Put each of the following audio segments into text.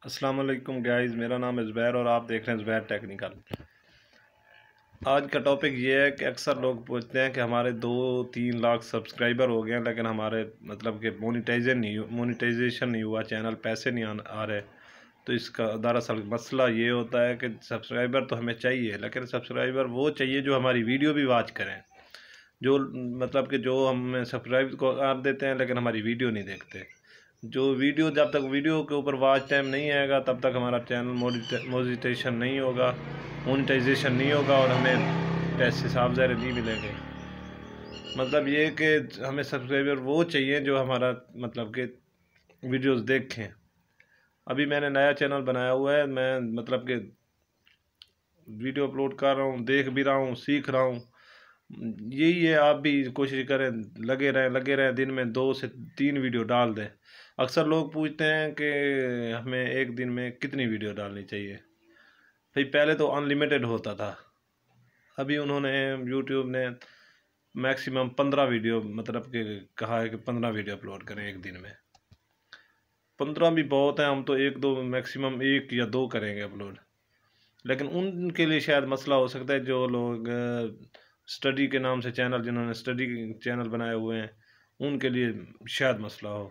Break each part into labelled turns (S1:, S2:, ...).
S1: السلام علیکم گائز، میرا نام ہے زبیر اور آپ دیکھ رہے ہیں زبیر ٹیکنیکل۔ آج کا ٹاپک یہ ہے کہ اکثر لوگ پوچھتے ہیں کہ ہمارے 2-3 لاکھ سبسکرائبر ہو گئے ہیں لیکن ہمارے کہ مونیٹائزیشن نہیں ہوا، چینل پیسے نہیں آ رہے۔ تو اس کا دراصل مسئلہ یہ ہوتا ہے کہ سبسکرائبر تو ہمیں چاہیے، لیکن سبسکرائبر وہ چاہیے جو ہماری ویڈیو بھی واچ کریں، جو جو ہم سبسکرائب کو کر دیتے ہیں لیکن ہماری ویڈیو نہیں دیکھتے۔ جب تک ویڈیو کے اوپر واچ ٹائم نہیں آئے گا تب تک ہمارا چینل مونیٹائزیشن نہیں ہوگا اور ہمیں پیسے صاف ظاہر نہیں ملیں گے۔ مطلب یہ کہ ہمیں سبسکرائبر وہ چاہیے جو ہمارا کہ ویڈیوز دیکھیں۔ ابھی میں نے نیا چینل بنایا ہوا ہے، میں کہ ویڈیو اپلوڈ کر رہا ہوں، دیکھ بھی رہا ہوں، سیکھ رہا ہوں۔ یہی ہے، آپ بھی کوشش کریں، لگے رہیں، دن میں 2 سے 3 ویڈیو ڈال دیں۔ اکثر لوگ پوچھتے ہیں کہ ہمیں ایک دن میں کتنی ویڈیو ڈالنی چاہیے۔ پہلے تو ان لمیٹڈ ہوتا تھا، ابھی انہوں نے یوٹیوب نے میکسیمم 15 ویڈیو کہ کہا ہے کہ 15 ویڈیو اپلوڈ کریں ایک دن میں۔ 15 بھی بہت ہیں، ہم تو میکسیمم 1 یا 2 کریں گے اپلوڈ۔ لیکن ان کے لیے شاید مسئلہ ہو سکتا ہے جو لوگ اسٹڈی کے نام سے جنہوں نے اسٹڈی چینل بنائے ہوئے ہیں، ان کے لیے شاید مسئلہ ہو۔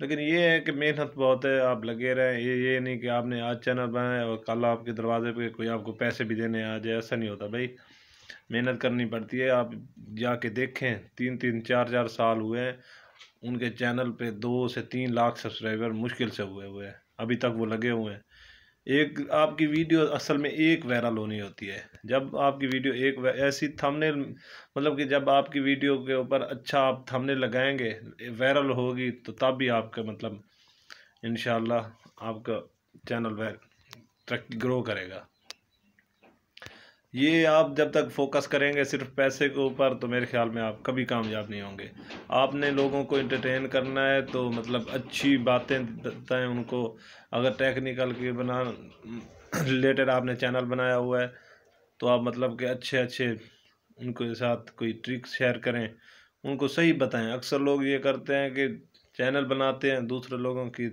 S1: لیکن یہ ہے کہ محنت بہت ہے، آپ لگے رہیں۔ یہ نہیں کہ آپ نے آج چینل بنایا اور کل آپ کے دروازے پہ کوئی آپ کو پیسے بھی دینے آ جائے، ایسا نہیں ہوتا بھائی۔ محنت کرنی پڑتی ہے، آپ جا کے دیکھیں، 3-3 4-4 سال ہوئے ہیں ان کے چینل پہ 2 سے 3 لاکھ سبسکرائبر مشکل سے ہوئے ہیں، ابھی تک وہ لگے ہوئے ہیں۔ آپ کی ویڈیو اصل میں ایک وائرل ہونی ہوتی ہے۔ جب آپ کی ویڈیو ایک ایسی تھمبنیل کہ جب آپ کی ویڈیو کے اوپر اچھا آپ تھمبنیل لگائیں گے، وائرل ہوگی، تو تب بھی آپ کا انشاءاللہ آپ کا چینل گرو کرے گا۔ یہ آپ جب تک فوکس کریں گے صرف پیسے کے اوپر تو میرے خیال میں آپ کبھی کامیاب نہیں ہوں گے۔ آپ نے لوگوں کو انٹرٹین کرنا ہے تو اچھی باتیں بتائیں ان کو۔ اگر ٹیکنیکل کے ریلیٹڈ آپ نے چینل بنایا ہوا ہے تو آپ کہ اچھے ان کے ساتھ کوئی ٹرکس شیئر کریں، ان کو صحیح بتائیں۔ اکثر لوگ یہ کرتے ہیں کہ چینل بناتے ہیں، دوسرے لوگوں کی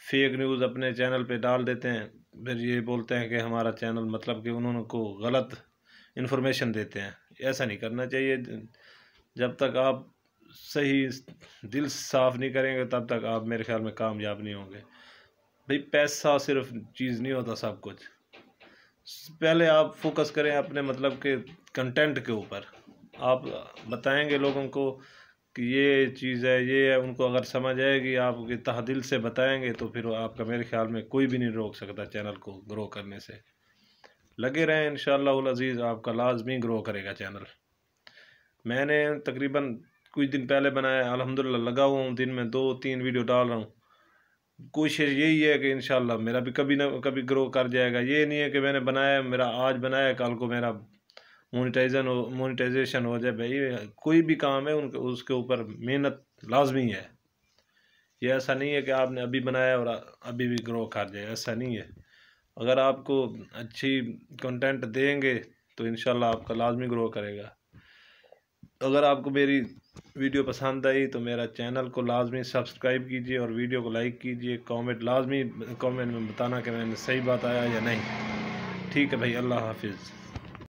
S1: فیک نیوز اپنے چینل پہ ڈال دیتے ہیں، پھر یہ بولتے ہیں کہ ہمارا چینل کہ انہوں کو غلط انفارمیشن دیتے ہیں۔ ایسا نہیں کرنا چاہیے۔ جب تک آپ صحیح دل صاف نہیں کریں گے تب تک آپ میرے خیال میں کامیاب نہیں ہوں گے۔ پیسہ صرف چیز نہیں ہوتا سب کچھ۔ پہلے آپ فوکس کریں اپنے کہ کنٹینٹ کے اوپر۔ آپ بتائیں گے لوگوں کو کہ یہ چیز ہے، یہ ہے، ان کو اگر سمجھ آئے گی، آپ کے تہ دل سے بتائیں گے تو پھر آپ کا میرے خیال میں کوئی بھی نہیں روک سکتا چینل کو گرو کرنے سے۔ لگے رہیں، انشاءاللہ العزیز آپ کا لازمی گرو کرے گا چینل۔ میں نے تقریباً کچھ دن پہلے بنایا، الحمدللہ لگا ہوا ہوں، دن میں 2-3 ویڈیو ڈال رہا ہوں۔ کوشش یہی ہے کہ انشاءاللہ میرا بھی کبھی نہ کبھی گرو کر جائے گا۔ یہ نہیں ہے کہ میں نے آج بنایا کل کو میرا مونیٹائزیشن ہو جائے۔ بھائی کوئی بھی کام ہے اس کے اوپر محنت لازمی ہے۔ یہ ایسا نہیں ہے کہ آپ نے ابھی بنایا اور ابھی بھی گرو کر جائے، ایسا نہیں ہے۔ اگر آپ کو اچھی کنٹینٹ دیں گے تو انشاءاللہ آپ کا لازمی گرو کرے گا۔ اگر آپ کو میری ویڈیو پسند آئی تو میرا چینل کو لازمی سبسکرائب کیجئے اور ویڈیو کو لائک کیجئے۔ کامنٹ میں بتانا کہ میں نے صحیح بات آیا یا نہیں۔ ٹھیک ہے بھائی، اللہ حافظ۔